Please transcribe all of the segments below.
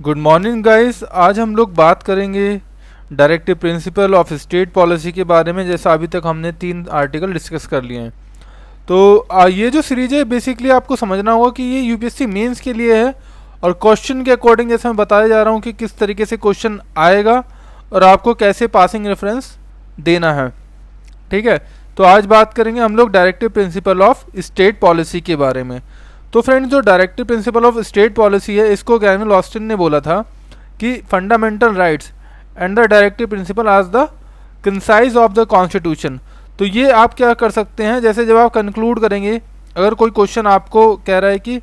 Good morning guys. आज हम लोग बात करेंगे directive principle of state policy के बारे में। जैसा अभी तक हमने 3 आर्टिकल डिस्कस कर लिए हैं, तो ये जो सीरीज है बेसिकली आपको समझना होगा कि ये यूपीएससी मेंस के लिए है और क्वेश्चन के अकॉर्डिंग जैसे मैं बताया जा रहा हूँ कि किस तरीके से क्वेश्चन आएगा और आपको कैसे पासिंग रेफरेंस देना है। ठीक है, तो आज बात करेंगे हम लोग directive principle of state policy के बारे में। तो फ्रेंड्स, जो directive principle of state policy है, इसको ग्रैनविल ऑस्टिन ने बोला था कि fundamental rights and the directive principle as the concise of the constitution. तो ये आप क्या कर सकते हैं, जैसे जब आप कंक्लूड करेंगे, अगर कोई क्वेश्चन आपको कह रहा है कि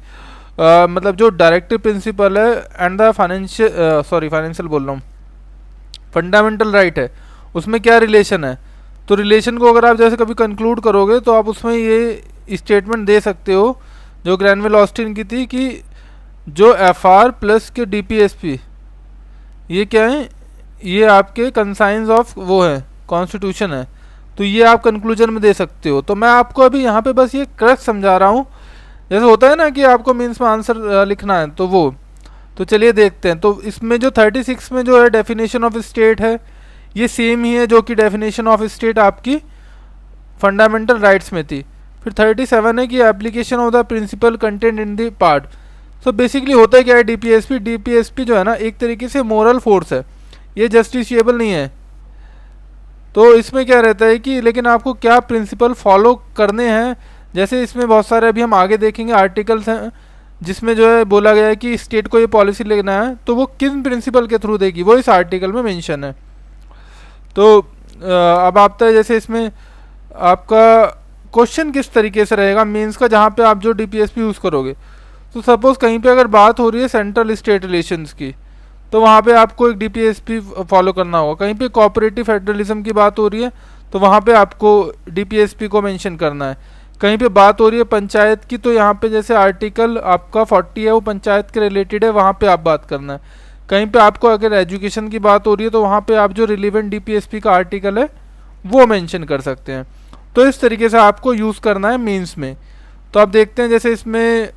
मतलब जो डायरेक्टिव प्रिंसिपल है एंड द फाइनेंशियल बोल रहा हूँ, फंडामेंटल राइट है, उसमें क्या रिलेशन है, तो रिलेशन को अगर आप जैसे कभी कंक्लूड करोगे तो आप उसमें ये स्टेटमेंट दे सकते हो जो ग्रैनविल ऑस्टिन की थी कि जो एफआर प्लस के डीपीएसपी ये क्या है, ये आपके कंसाइंस ऑफ वो है कॉन्स्टिट्यूशन है। तो ये आप कंक्लूजन में दे सकते हो। तो मैं आपको अभी यहाँ पे बस ये क्रक्स समझा रहा हूँ, जैसे होता है ना कि आपको मीन्स में आंसर लिखना है, तो वो तो चलिए देखते हैं। तो इसमें जो 36 में जो है डेफिनेशन ऑफ स्टेट है, ये सेम ही है जो कि डेफिनेशन ऑफ स्टेट आपकी फंडामेंटल राइट्स में थी। फिर 37 है कि application of the principle content in the part. So basically होता है क्या है, डीपीएसपी जो है ना, एक तरीके से मोरल फोर्स है, ये जस्टिशिएबल नहीं है। तो इसमें क्या रहता है कि लेकिन आपको क्या प्रिंसिपल फॉलो करने हैं, जैसे इसमें बहुत सारे अभी हम आगे देखेंगे आर्टिकल्स हैं जिसमें जो है बोला गया है कि स्टेट को ये पॉलिसी लेना है, तो वो किन प्रिंसिपल के थ्रू देगी वो इस आर्टिकल में मेंशन है। तो अब आता है जैसे इसमें आपका क्वेश्चन किस तरीके से रहेगा मेंस का, जहाँ पे आप जो डीपीएसपी यूज़ करोगे। तो सपोज कहीं पे अगर बात हो रही है सेंट्रल स्टेट रिलेशंस की, तो वहाँ पे आपको एक डीपीएसपी फॉलो करना होगा। कहीं पे कोऑपरेटिव फेडरलिज्म की बात हो रही है, तो वहाँ पे आपको डीपीएसपी को मेंशन करना है। कहीं पे बात हो रही है पंचायत की, तो यहाँ पे जैसे आर्टिकल आपका 40 है वो पंचायत के रिलेटेड है, वहाँ पे आप बात करना है। कहीं पे आपको अगर एजुकेशन की बात हो रही है, तो वहाँ पे आप जो रिलेवेंट डीपीएसपी का आर्टिकल है वो मेंशन कर सकते हैं। तो इस तरीके से आपको यूज़ करना है मीन्स में। तो आप देखते हैं जैसे इसमें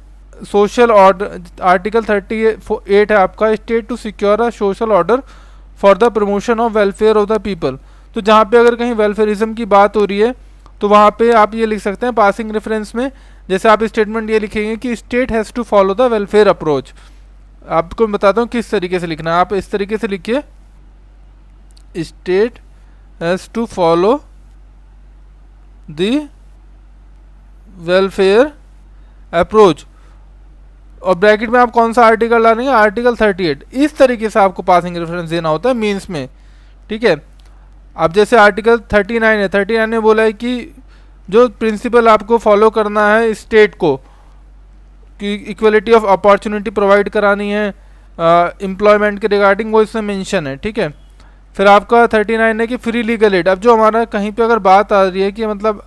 सोशल ऑर्डर आर्टिकल 38 है आपका, state to secure a social order for the promotion of welfare of the people. तो जहाँ पे अगर कहीं वेलफेयरिज्म की बात हो रही है, तो वहाँ पे आप ये लिख सकते हैं पासिंग रेफरेंस में, जैसे आप स्टेटमेंट ये लिखेंगे कि state has to follow the welfare approach. आपको मैं बताता हूँ किस तरीके से लिखना है। आप इस तरीके से लिखिए, state has to follow the welfare approach, और ब्रैकेट में आप कौन सा आर्टिकल डालेंगे, आर्टिकल 38। इस तरीके से आपको पासिंग रेफरेंस देना होता है मीन्स में। ठीक है, अब जैसे आर्टिकल 39 है, 39 में बोला है कि जो प्रिंसिपल आपको फॉलो करना है स्टेट को, कि इक्वलिटी ऑफ अपॉर्चुनिटी प्रोवाइड करानी है एम्प्लॉयमेंट के रिगार्डिंग, वो इसमें मेंशन है। ठीक है, फिर आपका 39 है कि फ्री लीगल एड। अब जो हमारा कहीं पे अगर बात आ रही है कि मतलब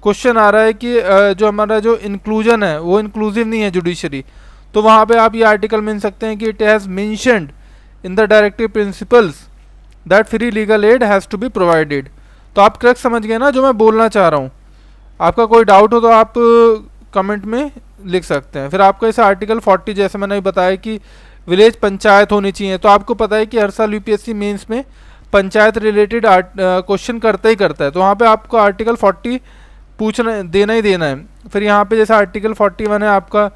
क्वेश्चन आ रहा है कि जो हमारा जो इंक्लूजन है वो इंक्लूसिव नहीं है जुडिशरी, तो वहाँ पे आप ये आर्टिकल मिल सकते हैं कि it has mentioned in the directive principles that free legal aid has to be provided. तो आप करेक्ट समझ गए ना जो मैं बोलना चाह रहा हूँ। आपका कोई डाउट हो तो आप कमेंट में लिख सकते हैं। फिर आपका इस आर्टिकल 40 जैसे मैंने बताया कि विलेज पंचायत होनी चाहिए, तो आपको पता है कि हर साल यूपीएससी मेंस में पंचायत रिलेटेड क्वेश्चन करता ही करता है, तो वहाँ पे आपको आर्टिकल 40 पूछना देना ही देना है। फिर यहाँ पे जैसे आर्टिकल 41 है आपका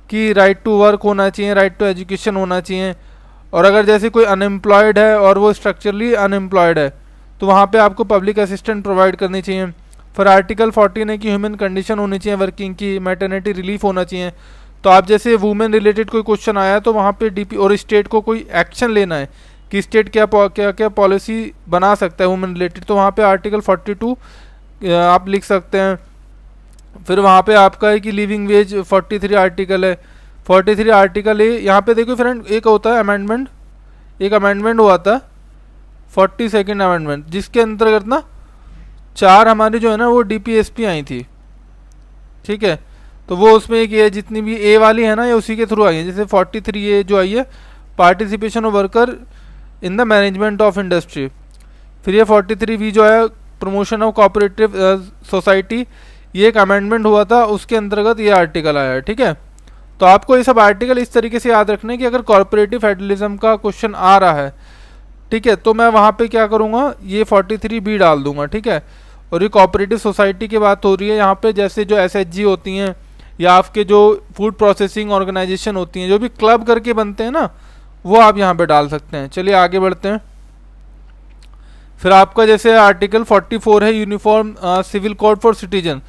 कि राइट टू वर्क होना चाहिए, राइट टू एजुकेशन होना चाहिए, और अगर जैसे कोई अनएम्प्लॉयड है और वो स्ट्रक्चरली अनएम्प्लॉयड है, तो वहाँ पे आपको पब्लिक असिस्टेंट प्रोवाइड करनी चाहिए। फिर आर्टिकल 14 है कि ह्यूमन कंडीशन होनी चाहिए वर्किंग की, मैटरनिटी रिलीफ होना चाहिए। तो आप जैसे वुमेन रिलेटेड कोई क्वेश्चन आया तो वहाँ पे डीपी और स्टेट को कोई एक्शन लेना है कि स्टेट क्या क्या क्या पॉलिसी बना सकता है वुमेन रिलेटेड, तो वहाँ पे आर्टिकल 42 आप लिख सकते हैं। फिर वहाँ पे आपका है कि लिविंग वेज 43 आर्टिकल है, 43 आर्टिकल है। यहाँ पे देखो फ्रेंड, एक होता है अमेंडमेंट, एक अमेंडमेंट हुआ था 42nd अमेंडमेंट, जिसके अंतर्गत ना 4 हमारी जो है ना वो डीपीएसपी आई थी। ठीक है, तो वो उसमें एक ये जितनी भी ए वाली है ना ये उसी के थ्रू आई है। जैसे 43 ए जो आई है participation of worker in the management of industry. फिर ये 43 बी जो है प्रमोशन ऑफ कोऑपरेटिव सोसाइटी, ये एक अमेंडमेंट हुआ था, उसके अंतर्गत ये आर्टिकल आया है। ठीक है, तो आपको ये सब आर्टिकल इस तरीके से याद रखना है कि अगर कॉर्पोरेटिव फेडरलिज्म का क्वेश्चन आ रहा है, ठीक है, तो मैं वहाँ पे क्या करूँगा, ये 43B डाल दूंगा, ठीक है। और ये कोऑपरेटिव सोसाइटी की बात हो रही है यहाँ पे, जैसे जो SHG होती हैं या आपके जो फूड प्रोसेसिंग ऑर्गेनाइजेशन होती हैं, जो भी क्लब करके बनते हैं ना, वो आप यहाँ पे डाल सकते हैं। चलिए आगे बढ़ते हैं। फिर आपका जैसे आर्टिकल 44 है uniform civil code for citizen,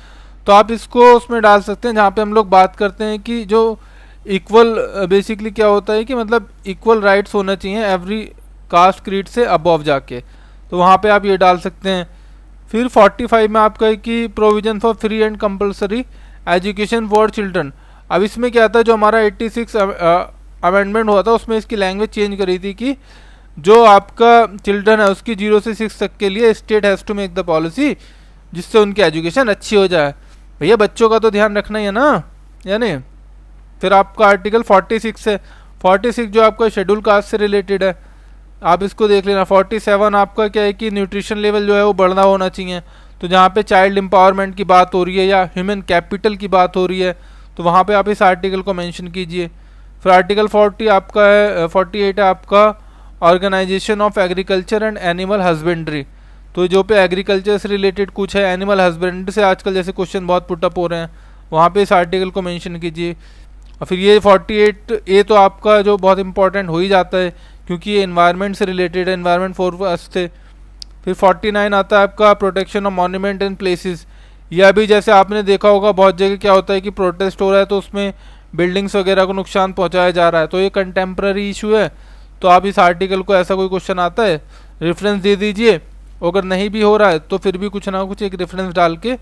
तो आप इसको उसमें डाल सकते हैं जहाँ पे हम लोग बात करते हैं कि जो इक्वल बेसिकली क्या होता है कि मतलब इक्वल राइट्स होना चाहिए एवरी कास्ट क्रीड से अबव जाके, तो वहाँ पे आप ये डाल सकते हैं। फिर 45 में आपका है कि provision for free and compulsory education for children. अब इसमें क्या था, जो हमारा 86 अमेंडमेंट हुआ था उसमें इसकी लैंग्वेज चेंज करी थी कि जो आपका चिल्ड्रन है उसकी 0 से 6 तक के लिए state has to make the policy जिससे उनकी एजुकेशन अच्छी हो जाए। भैया बच्चों का तो ध्यान रखना ही है ना, यानी। फिर आपका आर्टिकल 46 है, 46 जो आपका शेड्यूल कास्ट से रिलेटेड है, आप इसको देख लेना। 47 आपका क्या है कि न्यूट्रिशन लेवल जो है वो बढ़ना होना चाहिए, तो जहाँ पे चाइल्ड एम्पावरमेंट की बात हो रही है या ह्यूमन कैपिटल की बात हो रही है, तो वहाँ पे आप इस आर्टिकल को मेंशन कीजिए। फिर आर्टिकल 40 आपका है 48 है आपका organisation of agriculture and animal husbandry, तो जो पे एग्रीकल्चर से रिलेटेड कुछ है, एनिमल हस्बेंड्री से आजकल जैसे क्वेश्चन बहुत पुटअप हो रहे हैं, वहाँ पे इस आर्टिकल को मेंशन कीजिए। और फिर ये 48A तो आपका जो बहुत इंपॉर्टेंट हो ही जाता है क्योंकि ये एनवायरनमेंट से रिलेटेड है, एनवायरनमेंट फोरकास्ट से। फिर 49 आता है आपका protection of monument and places. यह भी जैसे आपने देखा होगा बहुत जगह क्या होता है कि प्रोटेस्ट हो रहा है तो उसमें बिल्डिंग्स वगैरह को नुकसान पहुंचाया जा रहा है, तो ये कंटेम्प्रेरी इशू है, तो आप इस आर्टिकल को, ऐसा कोई क्वेश्चन आता है रेफरेंस दे दीजिए, अगर नहीं भी हो रहा है तो फिर भी कुछ ना कुछ एक रेफरेंस डाल के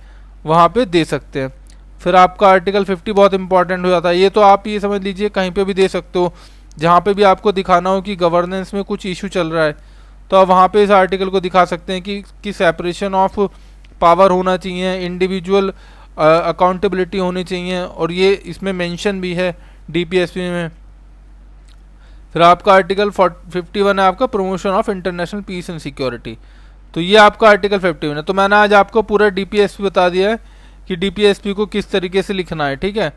वहाँ पे दे सकते हैं। फिर आपका आर्टिकल 50 बहुत इंपॉर्टेंट हो जाता है, ये तो आप ये समझ लीजिए कहीं पे भी दे सकते हो, जहाँ पे भी आपको दिखाना हो कि गवर्नेंस में कुछ इशू चल रहा है, तो आप वहाँ पे इस आर्टिकल को दिखा सकते हैं कि सेपरेशन ऑफ पावर होना चाहिए, इंडिविजुअल अकाउंटेबिलिटी होनी चाहिए, और ये इसमें मेंशन भी है DPSP में। फिर आपका आर्टिकल 51 है आपका promotion of international peace and security, तो ये आपका आर्टिकल 51 है। तो मैंने आज आपको पूरा DPSP बता दिया है कि DPSP को किस तरीके से लिखना है, ठीक है,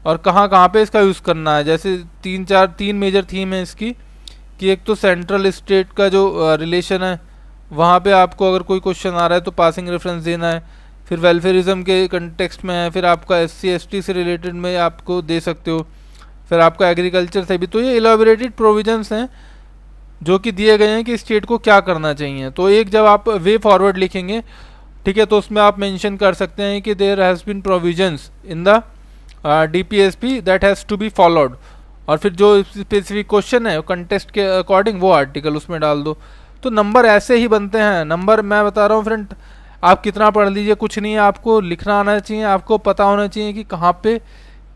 और कहाँ कहाँ पे इसका यूज़ करना है। जैसे तीन मेजर थीम है इसकी, कि एक तो सेंट्रल स्टेट का जो रिलेशन है, वहाँ पे आपको अगर कोई क्वेश्चन आ रहा है तो पासिंग रेफरेंस देना है। फिर वेलफेयरिज्म के कंटेक्स्ट में है, फिर आपका SC ST से रिलेटेड में आपको दे सकते हो, फिर आपका एग्रीकल्चर से भी। तो ये इलाबोरेटेड प्रोविजंस हैं जो कि दिए गए हैं कि स्टेट को क्या करना चाहिए। तो एक जब आप वे फॉरवर्ड लिखेंगे, ठीक है, तो उसमें आप मेंशन कर सकते हैं कि there has been provisions in the DPSP that has to be followed, और फिर जो स्पेसिफिक क्वेश्चन है कंटेस्ट के अकॉर्डिंग वो आर्टिकल उसमें डाल दो। तो नंबर ऐसे ही बनते हैं। नंबर मैं बता रहा हूँ फ्रेंड, आप कितना पढ़ लीजिए कुछ नहीं है, आपको लिखना आना चाहिए, आपको पता होना चाहिए कि कहाँ पे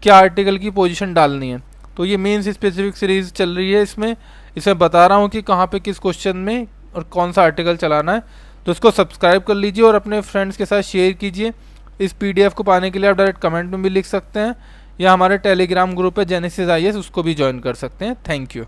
क्या आर्टिकल की पोजीशन डालनी है। तो ये मेंस स्पेसिफिक सीरीज चल रही है, इसमें बता रहा हूँ कि कहाँ पे किस क्वेश्चन में और कौन सा आर्टिकल चलाना है। तो इसको सब्सक्राइब कर लीजिए और अपने फ्रेंड्स के साथ शेयर कीजिए। इस PDF को पाने के लिए आप डायरेक्ट कमेंट में भी लिख सकते हैं, या हमारे टेलीग्राम ग्रुप है जेनेसिस IAS, उसको भी ज्वाइन कर सकते हैं। Thank you.